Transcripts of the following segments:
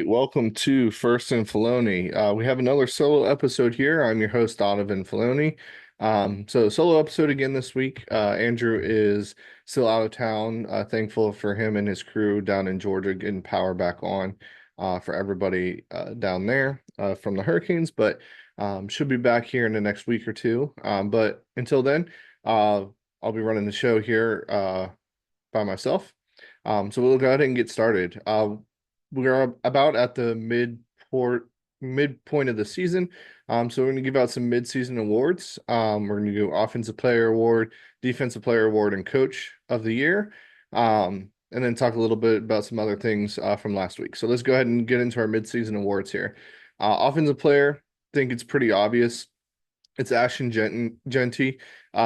right, welcome to First and Filoni. We have another solo episode here. I'm your host, Donovan Filoni. So solo episode again this week. Andrew is still out of town. Thankful for him and his crew down in Georgia getting power back on for everybody down there from the hurricanes, but should be back here in the next week or two. But until then, uh, I'll be running the show here by myself. So we'll go ahead and get started. We're about at the midpoint of the season. So we're going to give out some mid-season awards. We're going to do Offensive Player Award, Defensive Player Award, and Coach of the Year. And then talk a little bit about some other things from last week. So let's go ahead and get into our mid-season awards here. Offensive Player, I think it's pretty obvious. It's Ashton Genty.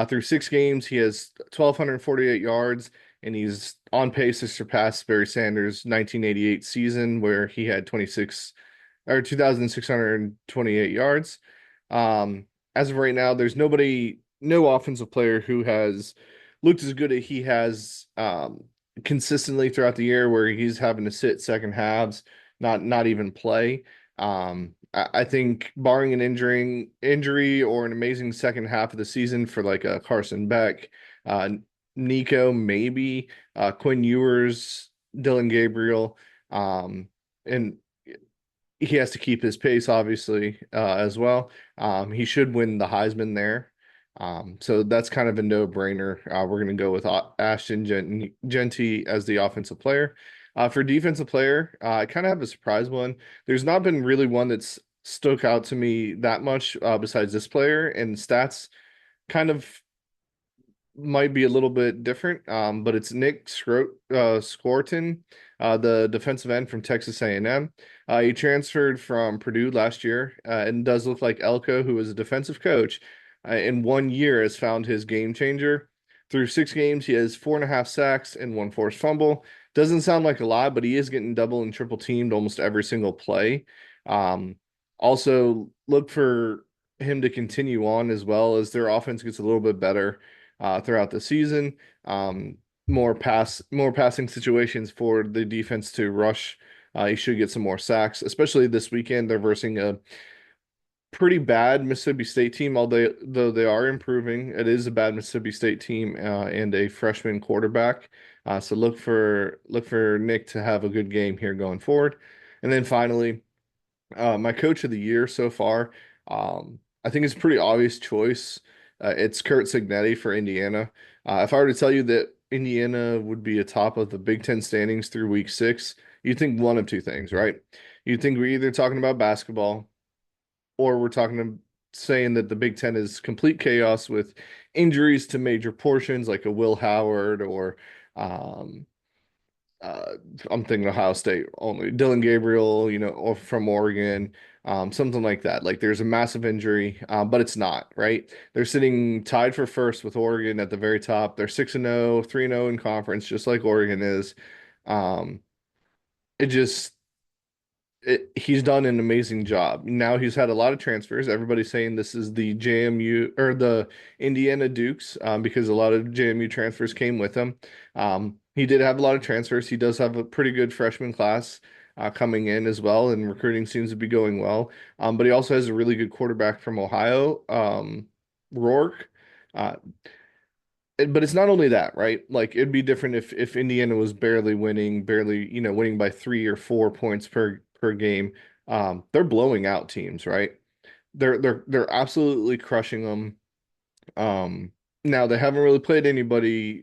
Through 6 games, he has 1,248 yards, and he's on pace to surpass Barry Sanders' 1988 season, where he had 2,628 yards. As of right now, there's no offensive player who has looked as good as he has consistently throughout the year, where he's having to sit second halves, not even play. I think barring an injury or an amazing second half of the season for like a Carson Beck, Nico, maybe Quinn Ewers, Dylan Gabriel, and he has to keep his pace, obviously, as well. He should win the Heisman there. So that's kind of a no-brainer. We're going to go with Genty as the offensive player. For defensive player, I kind of have a surprise one. There's not been really one that's stuck out to me that much besides this player, and stats kind of might be a little bit different, but it's Nick Scorton, the defensive end from Texas A&M. He transferred from Purdue last year, and does look like Elko, who is a defensive coach, in 1 year has found his game changer. Through 6 games, he has 4.5 sacks and one forced fumble. Doesn't sound like a lot, but he is getting double and triple teamed almost every single play. Um, Also, look for him to continue on as well as their offense gets a little bit better throughout the season. More passing situations for the defense to rush. He should get some more sacks, especially this weekend. They're versing a pretty bad Mississippi State team, although they are improving. It is a bad Mississippi State team and a freshman quarterback. So look for Nick to have a good game here going forward. And then finally, my coach of the year so far, I think it's a pretty obvious choice. It's Kurt Cignetti for Indiana. If I were to tell you that Indiana would be atop of the Big Ten standings through week 6, you'd think one of two things, right? You'd think we're either talking about basketball or we're saying that the Big Ten is complete chaos with injuries to major portions like a Will Howard or um, uh, I'm thinking Ohio State only. Dylan Gabriel, or from Oregon, something like that. Like there's a massive injury, but it's not, right? They're sitting tied for first with Oregon at the very top. They're 6-0, 3-0 in conference, just like Oregon is. Um, it just he's done an amazing job. Now he's had a lot of transfers. Everybody's saying this is the JMU or the Indiana Dukes because a lot of JMU transfers came with him. He did have a lot of transfers. He does have a pretty good freshman class coming in as well, and recruiting seems to be going well. But he also has a really good quarterback from Ohio, Rourke. Uh, but it's not only that, right? Like it'd be different if Indiana was barely winning, winning by 3 or 4 points per game. They're blowing out teams, right? They're absolutely crushing them. Now they haven't really played anybody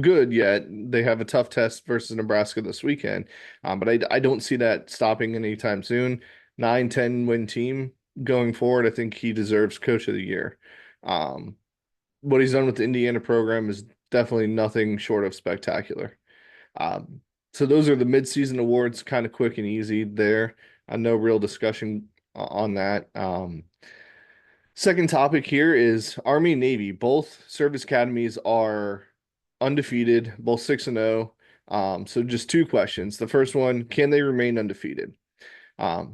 good yet. They have a tough test versus Nebraska this weekend. But I don't see that stopping anytime soon. 9-10 win team going forward. I think he deserves coach of the year. Um, what he's done with the Indiana program is definitely nothing short of spectacular. Um, so those are the midseason awards, kind of quick and easy there. No real discussion on that. Second topic here is Army and Navy. Both service academies are undefeated, both 6-0. So just two questions. The first one, can they remain undefeated?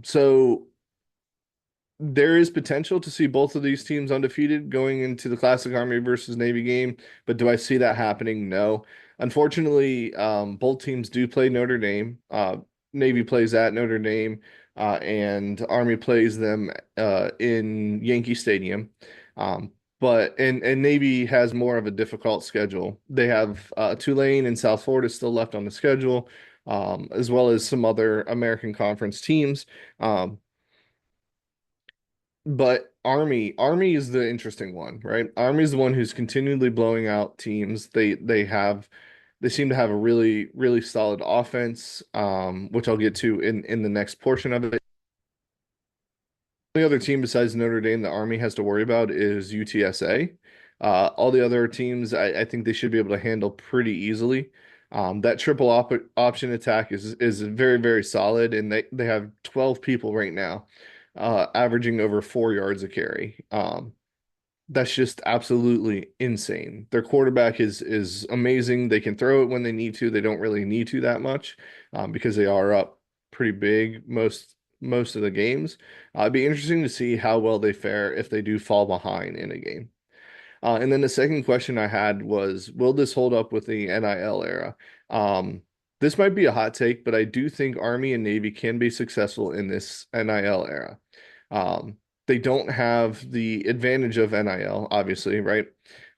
So there is potential to see both of these teams undefeated going into the Classic Army versus Navy game, but do I see that happening? No. Unfortunately, both teams do play Notre Dame. Navy plays at Notre Dame, and Army plays them in Yankee Stadium. Um, but Navy has more of a difficult schedule. They have Tulane and South Florida still left on the schedule, as well as some other American Conference teams. Um, but Army is the interesting one, right? Army is the one who's continually blowing out teams. They seem to have a really solid offense, which I'll get to in the next portion of it. The other team besides Notre Dame the Army has to worry about is UTSA. All the other teams, I think they should be able to handle pretty easily. That triple option attack is very solid, and they have 12 people right now, averaging over 4 yards a carry. That's just absolutely insane. Their quarterback is amazing. They can throw it when they need to. They don't really need to that much, because they are up pretty big most of the games. It'd be interesting to see how well they fare if they do fall behind in a game. And then the second question I had was, will this hold up with the NIL era? Um, this might be a hot take, but I do think Army and Navy can be successful in this NIL era. Um, they don't have the advantage of NIL, obviously, right?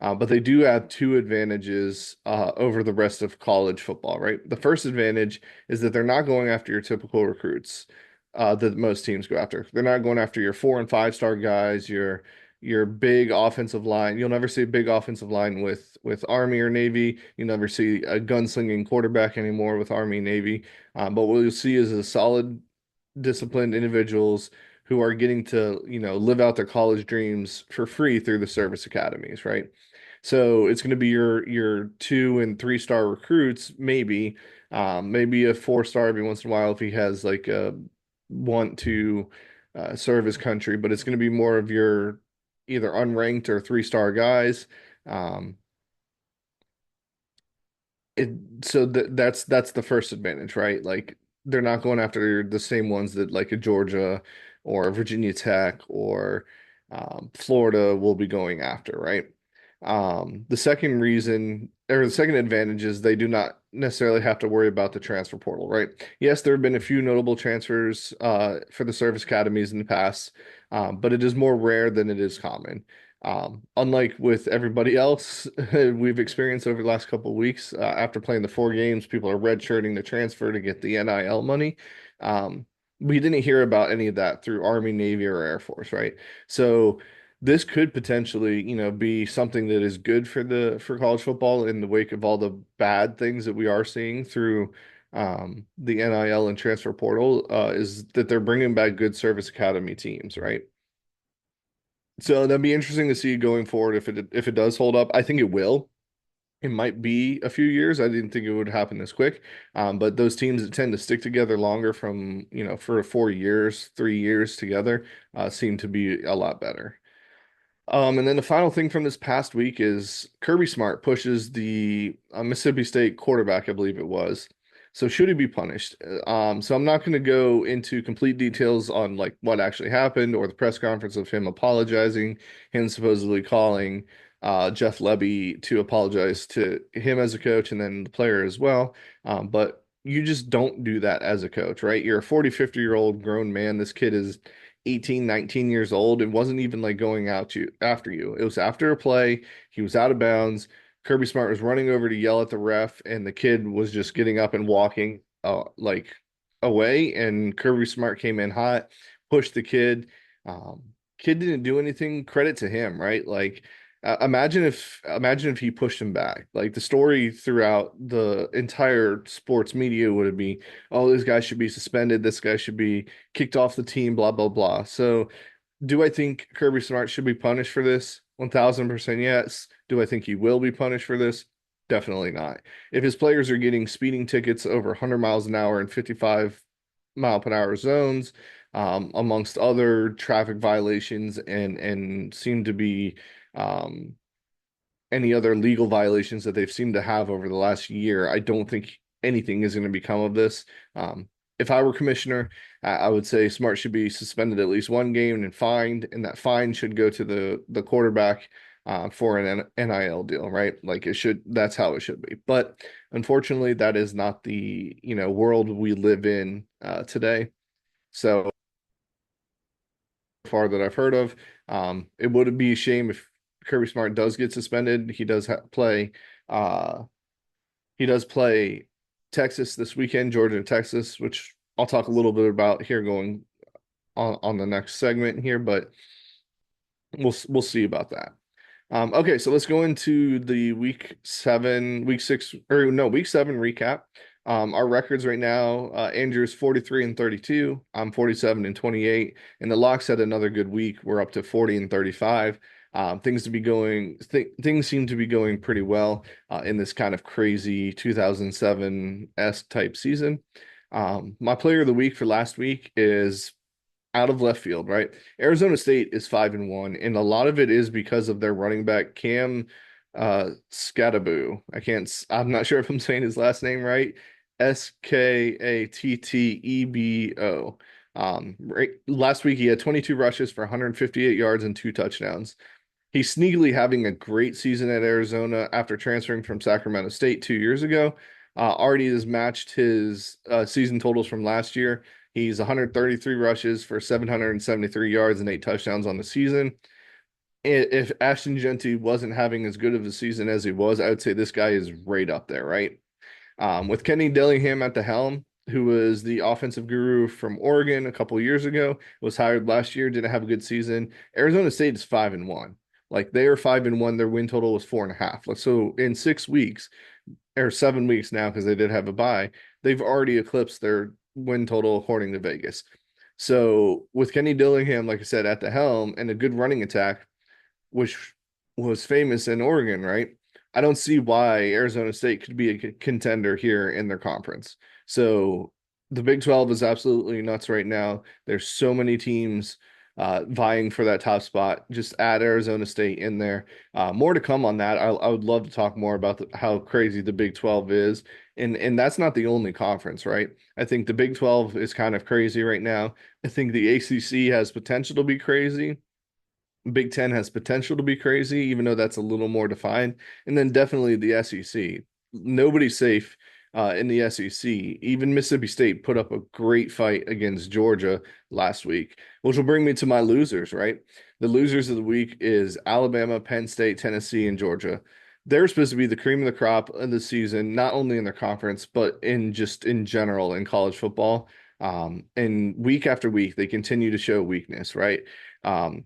But they do have two advantages over the rest of college football, right? The first advantage is that they're not going after your typical recruits that most teams go after. They're not going after your 4 and 5 star guys, your big offensive line. You'll never see a big offensive line with Army or Navy. You never see a gunslinging quarterback anymore with Army and Navy. But what you'll see is a solid, disciplined individuals who are getting to, live out their college dreams for free through the service academies, right? So it's going to be your 2 and 3 star recruits, maybe a 4 star every once in a while if he has like a want to serve his country, but it's going to be more of your either unranked or 3 star guys. Um, it so that's the first advantage, right? Like they're not going after the same ones that like a Georgia or Virginia Tech or Florida will be going after, right? The second reason or the second advantage is they do not necessarily have to worry about the transfer portal, right? Yes, there have been a few notable transfers for the service academies in the past, but it is more rare than it is common. Unlike with everybody else we've experienced over the last couple of weeks, after playing the 4 games, people are redshirting the transfer to get the NIL money. Um, we didn't hear about any of that through Army, Navy, or Air Force, right? So this could potentially, be something that is good for college football in the wake of all the bad things that we are seeing through the NIL and transfer portal, is that they're bringing back good service academy teams, right? So that'd be interesting to see going forward if it does hold up. I think it will. It might be a few years. I didn't think it would happen this quick. But those teams that tend to stick together longer from, for 4 years, 3 years together, seem to be a lot better. And then the final thing from this past week is Kirby Smart pushes the Mississippi State quarterback, I believe it was. So should he be punished? So I'm not going to go into complete details on like what actually happened or the press conference of him apologizing, him supposedly calling Jeff Lebby to apologize to him as a coach and then the player as well. But you just don't do that as a coach, right? You're a 40, 50-year-old grown man. This kid is 18, 19 years old. It wasn't even like going out you after you. It was after a play. He was out of bounds. Kirby Smart was running over to yell at the ref, and the kid was just getting up and walking like away. And Kirby Smart came in hot, pushed the kid. Um, Kid didn't do anything. Credit to him, right? Like imagine if he pushed him back. Like the story throughout the entire sports media would be, oh, this guy should be suspended. This guy should be kicked off the team, blah, blah, blah. So, do I think Kirby Smart should be punished for this? 1000% yes. Do I think he will be punished for this? Definitely not. If his players are getting speeding tickets over 100 miles an hour and 55-mile-per-hour zones, amongst other traffic violations, and seem to be um, any other legal violations that they've seemed to have over the last year, I don't think anything is going to become of this. Um, if I were commissioner, I would say Smart should be suspended at least 1 game and fined, and that fine should go to the quarterback, for an NIL deal, right? Like that's how it should be. But unfortunately, that is not the, world we live in today. So far that I've heard of, it would be a shame if Kirby Smart does get suspended. Uh, he does play Texas this weekend, Georgia and Texas, which I'll talk a little bit about here going on the next segment here, but we'll see about that. Okay, so let's go into the week 7 recap. Our records right now, Andrew's 43 and 32. I'm 47 and 28. And the Locks had another good week. We're up to 40 and 35. Things seem to be going pretty well in this kind of crazy 2007-esque type season. My player of the week for last week is out of left field, right? Arizona State is 5-1, and a lot of it is because of their running back Cam Skattebo. I'm not sure if I'm saying his last name right. Skattebo. Last week he had 22 rushes for 158 yards and 2 touchdowns. He's sneakily having a great season at Arizona after transferring from Sacramento State 2 years ago. Already has matched his season totals from last year. He's 133 rushes for 773 yards and 8 touchdowns on the season. If Ashton Jeanty wasn't having as good of a season as he was, I would say this guy is right up there, right? With Kenny Dillingham at the helm, who was the offensive guru from Oregon a couple years ago, was hired last year, didn't have a good season. Arizona State is 5-1. Like they are 5-1. Their win total was 4.5. Like so, in 6 weeks or 7 weeks now, because they did have a bye, they've already eclipsed their win total according to Vegas. So with Kenny Dillingham, like I said, at the helm and a good running attack, which was famous in Oregon, right? I don't see why Arizona State could be a contender here in their conference. So the Big 12 is absolutely nuts right now. There's so many teams vying for that top spot. Just add Arizona State in there. More to come on that. I would love to talk more about how crazy the Big 12 is. And that's not the only conference, right? I think the Big 12 is kind of crazy right now. I think the ACC has potential to be crazy. Big Ten has potential to be crazy, even though that's a little more defined. And then definitely the SEC. Nobody's safe in the SEC. Even Mississippi State put up a great fight against Georgia last week, which will bring me to my losers, right? The losers of the week is Alabama, Penn State, Tennessee, and Georgia. They're supposed to be the cream of the crop of the season, not only in their conference, but in general in college football. And week after week, they continue to show weakness, right? Um,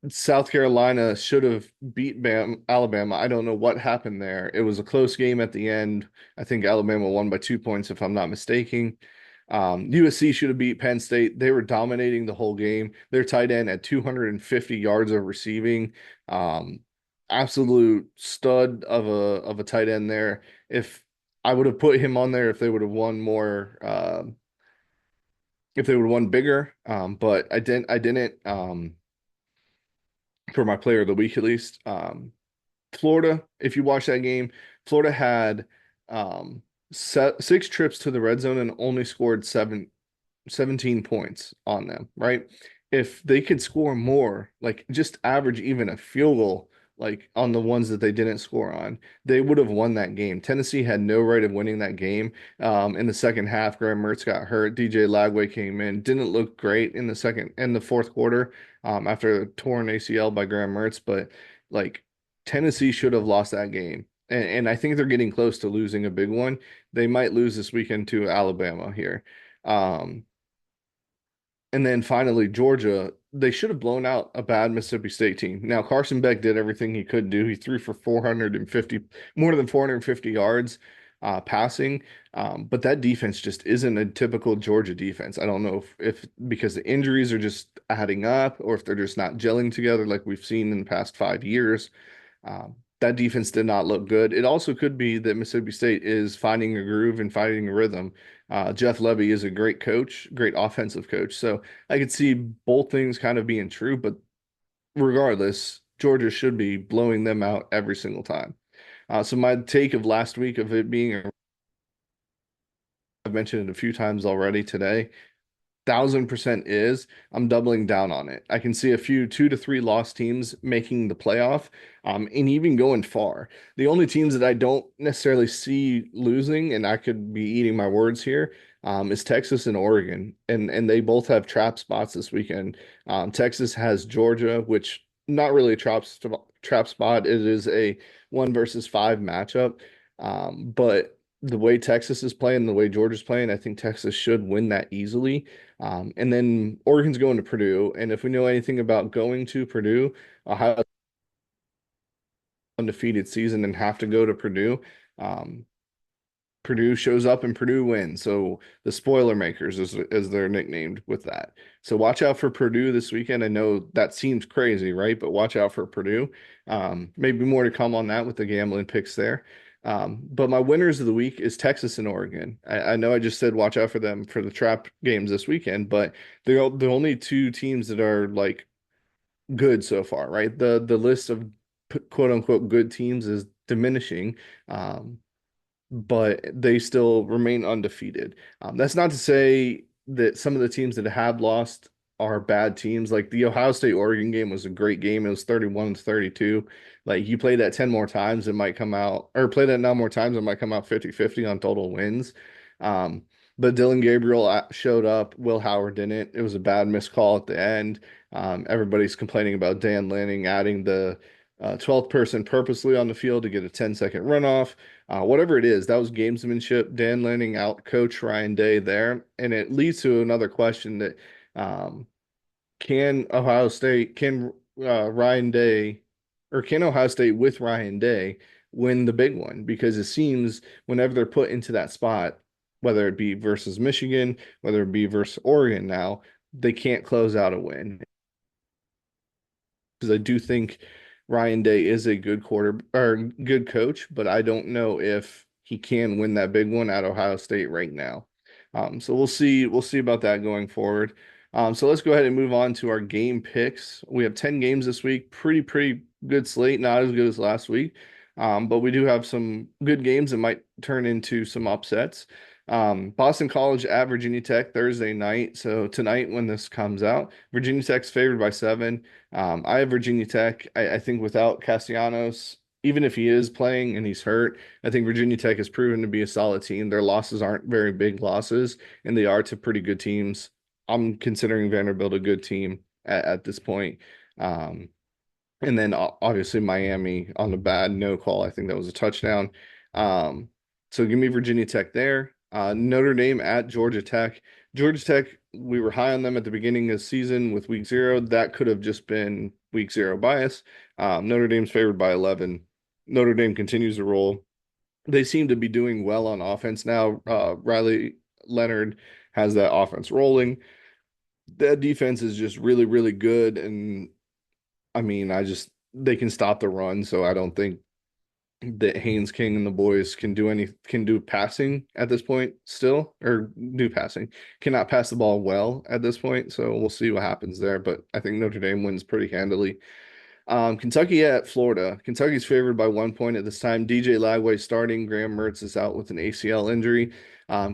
South Carolina should have beat Alabama. I don't know what happened there. It was a close game at the end. I think Alabama won by 2 points, if I'm not mistaken. USC should have beat Penn State. They were dominating the whole game. Their tight end at 250 yards of receiving. Um, Absolute stud of a tight end there. If I would have put him on there if they would have won more, if they would have won bigger. But I didn't. I didn't. For my player of the week at least. Florida, if you watch that game, Florida had 6 trips to the red zone and only scored 17 points on them, right? If they could score more, like just average even a field goal, like on the ones that they didn't score on, they would have won that game. Tennessee had no right of winning that game. In the second half, Graham Mertz got hurt. DJ Lagway came in, didn't look great in the fourth quarter, after a torn ACL by Graham Mertz, but like Tennessee should have lost that game. And I think they're getting close to losing a big one. They might lose this weekend to Alabama here. Um, and then finally, Georgia, they should have blown out a bad Mississippi State team. Now, Carson Beck did everything he could do. He threw for 450, more than 450 yards passing. But that defense just isn't a typical Georgia defense. I don't know if because the injuries are just adding up or if they're just not gelling together like we've seen in the past 5 years. That defense did not look good. It also could be that Mississippi State is finding a groove and finding a rhythm. Jeff Levy is a great coach, great offensive coach. So I could see both things kind of being true, but regardless, Georgia should be blowing them out every single time. So my take of last week of it being, I've mentioned it a few times already today. 1000% is, I'm doubling down on it. I can see a few 2 to 3 lost teams making the playoff, and even going far. The only teams that I don't necessarily see losing, and I could be eating my words here, is Texas and Oregon, and they both have trap spots this weekend. Texas has Georgia, which not really a trap spot. It is a 1 versus 5 matchup. But the way Texas is playing, the way Georgia's playing, I think Texas should win that easily. And then Oregon's going to Purdue. And if we know anything about going to Purdue, Ohio undefeated season and have to go to Purdue. Um, Purdue shows up and Purdue wins. So the spoiler makers, as they're nicknamed with that. So watch out for Purdue this weekend. I know that seems crazy, right? But watch out for Purdue. Maybe more to come on that with the gambling picks there. But my winners of the week is Texas and Oregon. I know I just said watch out for them for the trap games this weekend, but they're the only two teams that are like good so far, right? The list of quote unquote good teams is diminishing. But they still remain undefeated. That's not to say that some of the teams that have lost are bad teams. Like the Ohio State Oregon game was a great game. It was 31-32. Like you play that 10 more times, it might come out, or play that 9 more times, it might come out 50-50 on total wins. Um, but Dylan Gabriel showed up. Will Howard didn't. It was a bad missed call at the end. Everybody's complaining about Dan Lanning adding the 12th person purposely on the field to get a 10-second runoff. Whatever it is, that was gamesmanship. Dan Lanning out coach Ryan Day there, and it leads to another question that um, can Ryan Day or can Ohio State with Ryan Day win the big one? Because it seems whenever they're put into that spot, whether it be versus Michigan, whether it be versus Oregon now, they can't close out a win because I do think Ryan Day is a good quarter or good coach, but I don't know if he can win that big one at Ohio State right now. So we'll see. We'll see about that going forward. So let's go ahead and move on to our game picks. We have 10 games this week. Pretty good slate. Not as good as last week. But we do have some good games that might turn into some upsets. Boston College at Virginia Tech Thursday night. So tonight, when this comes out, Virginia Tech's favored by 7. I have Virginia Tech. I think without Castellanos, even if he is playing and he's hurt, I think Virginia Tech has proven to be a solid team. Their losses aren't very big losses, and they are to pretty good teams. I'm considering Vanderbilt a good team at this point. Um, and then obviously Miami on the bad no call. I think that was a touchdown. Um, so give me Virginia Tech there. Notre Dame at Georgia Tech. Georgia Tech, we were high on them at the beginning of the season with week 0. That could have just been week 0 bias. Notre Dame's favored by 11. Notre Dame continues to roll. They seem to be doing well on offense now. Riley Leonard has that offense rolling. That defense is just really good. And I mean, they can stop the run, so I don't think that Haynes King and the boys can do passing at this point still, or do passing. Cannot pass the ball well at this point, so we'll see what happens there. But I think Notre Dame wins pretty handily. Kentucky at Florida. Kentucky's favored by 1 point at this time. DJ Lagway starting. Graham Mertz is out with an ACL injury.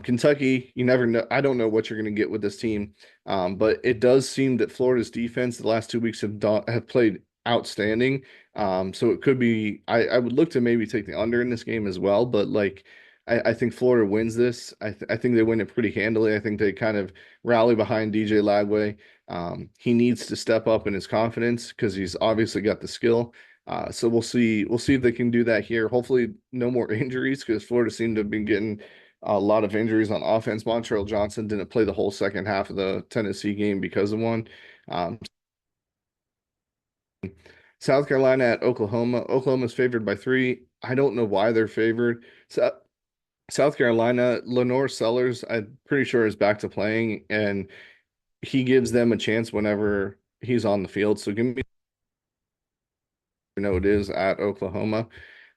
Kentucky, you never know. I don't know what you're going to get with this team, but it does seem that Florida's defense the last 2 weeks have played outstanding. So it could be. I would look to maybe take the under in this game as well, but like. I think Florida wins this. I think they win it pretty handily. I think they kind of rally behind DJ Lagway. He needs to step up in his confidence because he's obviously got the skill. So we'll see. We'll see if they can do that here. Hopefully, no more injuries because Florida seemed to have been getting a lot of injuries on offense. Montreal Johnson didn't play the whole second half of the Tennessee game because of one. Um, South Carolina at Oklahoma. Oklahoma's favored by 3. I don't know why they're favored. South Carolina, Lenore Sellers, I'm pretty sure is back to playing, and he gives them a chance whenever he's on the field. So give me it is at Oklahoma.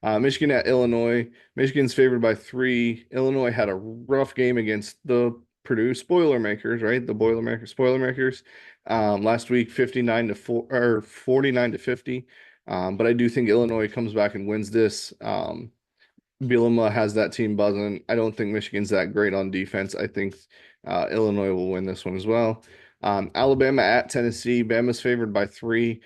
Michigan at Illinois. Michigan's favored by 3. Illinois had a rough game against the Purdue Spoilermakers, right? The Boilermakers, Spoilermakers. Last week, 59-4 or 49-50. But I do think Illinois comes back and wins this. Bielema has that team buzzing. I don't think Michigan's that great on defense. I think Illinois will win this one as well. Alabama at Tennessee. Bama's favored by 3.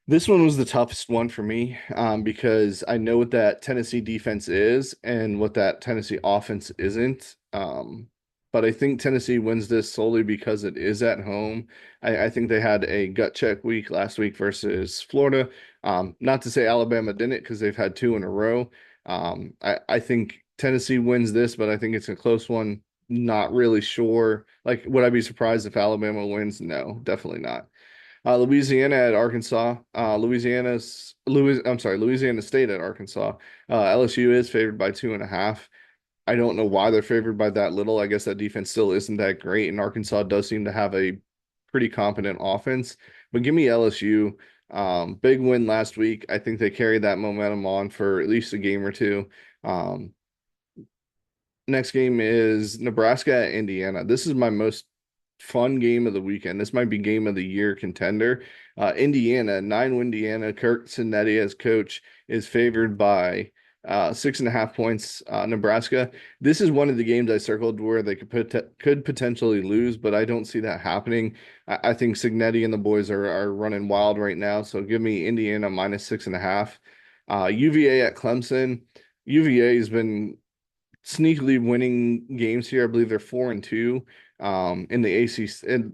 This one was the toughest one for me because I know what that Tennessee defense is and what that Tennessee offense isn't. But I think Tennessee wins this solely because it is at home. I think they had a gut check week last week versus Florida. Not to say Alabama didn't because they've had 2 in a row. I think Tennessee wins this, but I think it's a close one. Not really sure. Like, would I be surprised if Alabama wins? No, definitely not. Louisiana at Arkansas. Louisiana State at Arkansas. LSU is favored by 2.5. I don't know why they're favored by that little. I guess that defense still isn't that great, and Arkansas does seem to have a pretty competent offense. But give me LSU. Big win last week. I think they carried that momentum on for at least a game or two. Um, Next game is Nebraska at Indiana. This is my most fun game of the weekend. This might be game of the year contender. Indiana, 9-win Indiana. Kirk Cincinnati as coach is favored by 6.5 points. Nebraska. This is one of the games I circled where they could potentially lose, but I don't see that happening. I think Cignetti and the boys are running wild right now. So give me Indiana minus 6.5. UVA at Clemson. UVA has been sneakily winning games here. I believe they're 4-2 in the ACC.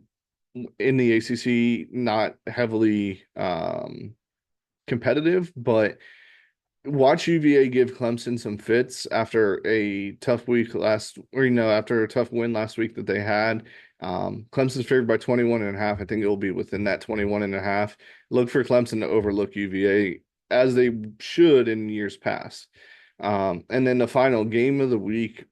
In the ACC, not heavily competitive, but watch UVA give Clemson some fits after a tough week after a tough win last week that they had. Clemson's favored by 21.5. I think it will be within that 21.5. Look for Clemson to overlook UVA as they should in years past. And then the final game of the week,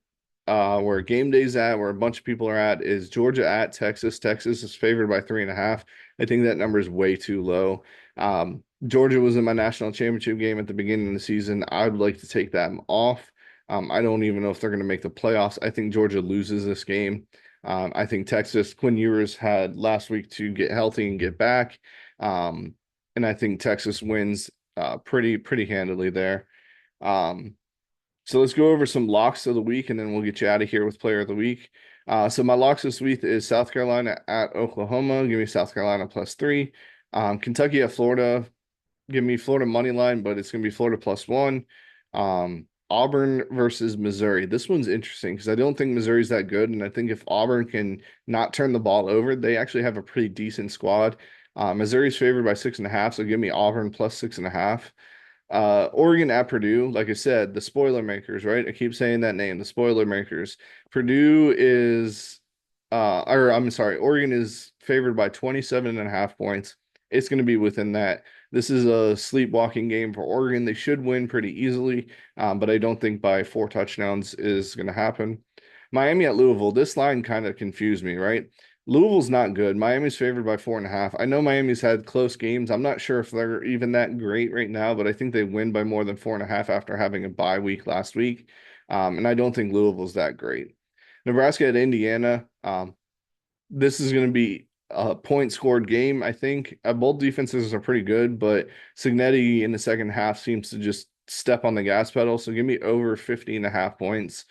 where game day's at, where a bunch of people are at, is Georgia at Texas. Texas is favored by 3.5. I think that number is way too low. Georgia was in my national championship game at the beginning of the season. I'd like to take that off. I don't even know if they're going to make the playoffs. I think Georgia loses this game. I think Texas, Quinn Ewers had last week to get healthy and get back. And I think Texas wins pretty handily there. Um, so let's go over some locks of the week, and then we'll get you out of here with player of the week. So my locks this week is South Carolina at Oklahoma. Give me South Carolina +3. Kentucky at Florida. Give me Florida money line, but it's going to be Florida +1. Auburn versus Missouri. This one's interesting because I don't think Missouri's that good, and I think if Auburn can not turn the ball over, they actually have a pretty decent squad. Missouri's favored by 6.5, so give me Auburn +6.5. Oregon at Purdue, like I said, the spoiler makers, right? I keep saying that name, the spoiler makers. Purdue is, or I'm sorry, Oregon is favored by 27.5 points. It's going to be within that. This is a sleepwalking game for Oregon. They should win pretty easily, but I don't think by 4 touchdowns is going to happen. Miami at Louisville. This line kind of confused me, right? Louisville's not good. Miami's favored by 4.5. I know Miami's had close games. I'm not sure if they're even that great right now, but I think they win by more than 4.5 after having a bye week last week. And I don't think Louisville's that great. Nebraska at Indiana. This is going to be a point scored game, I think. Both defenses are pretty good, but Cignetti in the second half seems to just step on the gas pedal. So give me over 50.5 points.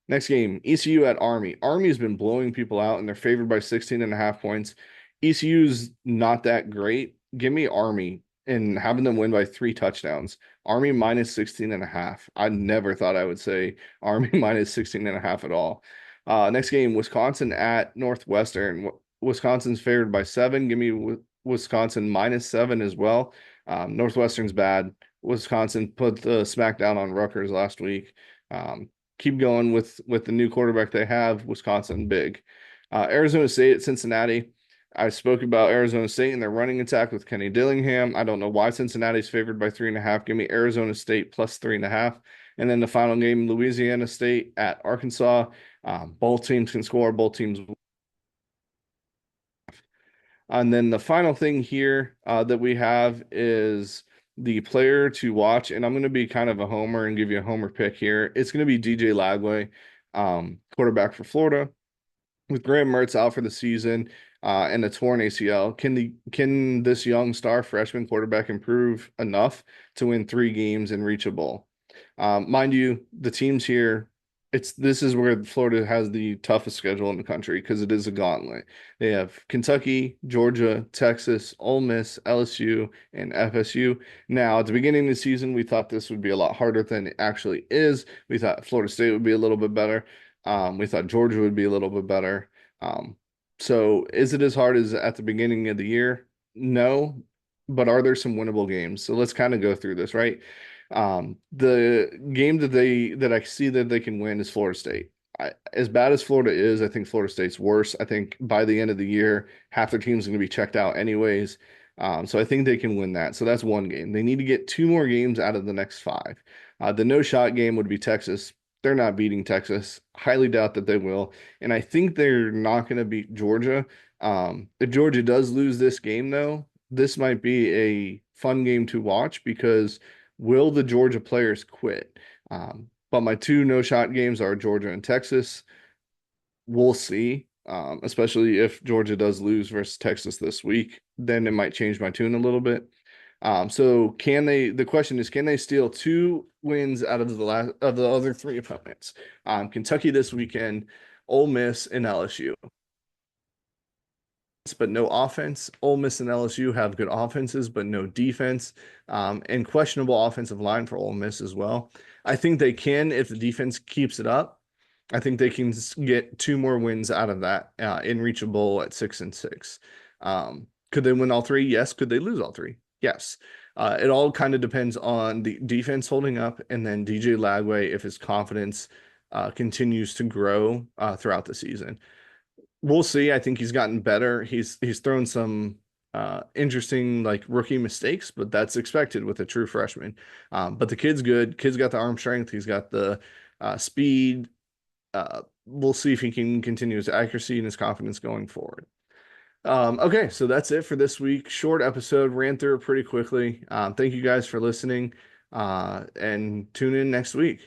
Next game, ECU at Army. Army has been blowing people out, and they're favored by 16.5 points. ECU's not that great. Give me Army and having them win by 3 touchdowns. Army minus 16.5. I never thought I would say Army minus 16.5 at all. Next game, Wisconsin at Northwestern. Wisconsin's favored by 7. Give me Wisconsin -7 as well. Northwestern's bad. Wisconsin put the smackdown on Rutgers last week. Keep going with the new quarterback they have. Wisconsin big. Arizona State at Cincinnati. I spoke about Arizona State and their running attack with Kenny Dillingham. I don't know why Cincinnati's favored by 3.5. Give me Arizona State +3.5. And then the final game, Louisiana State at Arkansas. Both teams can score. Both teams. And then the final thing here that we have is the player to watch. And I'm going to be kind of a homer and give you a homer pick here. It's going to be DJ Lagway, quarterback for Florida. With Graham Mertz out for the season and a torn ACL, can this young star freshman quarterback improve enough to win 3 games and reach a bowl? Mind you, the teams here, This is where Florida has the toughest schedule in the country because it is a gauntlet. They have Kentucky, Georgia, Texas, Ole Miss, LSU, and FSU. Now, at the beginning of the season, we thought this would be a lot harder than it actually is. We thought Florida State would be a little bit better. We thought Georgia would be a little bit better. So is it as hard as at the beginning of the year? No, but are there some winnable games? So let's kind of go through this, right? The game that I see that they can win is Florida State. As bad as Florida is, I think Florida State's worse. I think by the end of the year, half their team's going to be checked out anyways. So I think they can win that. So that's one game. They need to get two more games out of the next five. The no shot game would be Texas. They're not beating Texas. Highly doubt that they will. And I think they're not going to beat Georgia. If Georgia does lose this game, though, this might be a fun game to watch because will the Georgia players quit? But my two no-shot games are Georgia and Texas. We'll see, especially if Georgia does lose versus Texas this week, then it might change my tune a little bit. So the question is, can they steal two wins out of the other three opponents? Kentucky this weekend, Ole Miss, and LSU. But no offense. Ole Miss and LSU have good offenses, but no defense, and questionable offensive line for Ole Miss as well. I think they can if the defense keeps it up. I think they can get two more wins out of that in reach a bowl at 6-6. Could they win all three? Yes. Could they lose all three? Yes. It all kind of depends on the defense holding up, and then DJ Lagway if his confidence continues to grow throughout the season. We'll see. I think he's gotten better. He's thrown some interesting like rookie mistakes, but that's expected with a true freshman. But the kid's good. Kid's got the arm strength. He's got the speed. We'll see if he can continue his accuracy and his confidence going forward. Okay, so that's it for this week. Short episode, ran through it pretty quickly. Thank you guys for listening, and tune in next week.